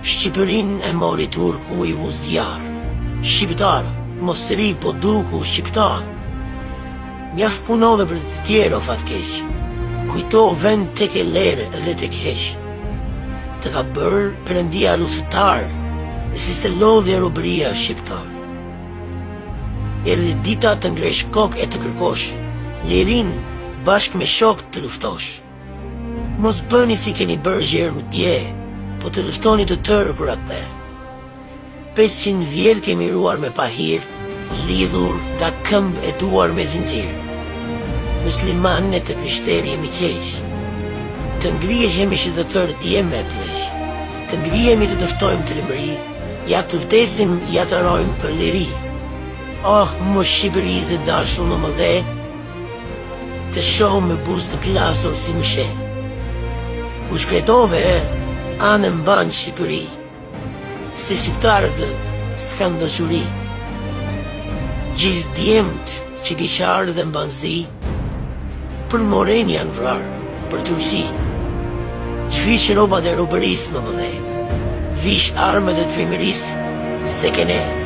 Shqipërin e mori turku i vuzjar. Shqiptar, mos ri po duku shqiptar. Mjaf punove për të tjero fatkeq. Kujto vend tek e lere dhe tek heq. Të ka bërë Perëndia luftëtar, dhe si s'te lodhje robëria shqiptar. Erdhi dita të ngresh kokë e të kërkosh, lirin bashk me shok të luftosh. Mos bëni si keni bërë gjerë më dje, po të luftoni të tërë për atë. 500 vjet kemi ruar me pahir, lidhur nga këmbë e duar me zinxhir. Muslimanë të Prishteri jemi keq. Të ngrihemi që të tërë t'jem me pleq. Të ngrihemi të dëftojmë të limëri, ja të vdesim, ja të rojmë për liri. Oh, më Shqipëri zë dashur në më dhe, të shohë me buzë të plasur si më she. U shkretove, anë mban Shqipëri, se shqiptarët s'kan dashuri. Gjithë djemët që kisharë dhe mbanzi, për moren janë vrarë, për Turqi. Qfish robat e robëris më dhe, vish armët e trimëris, se kene.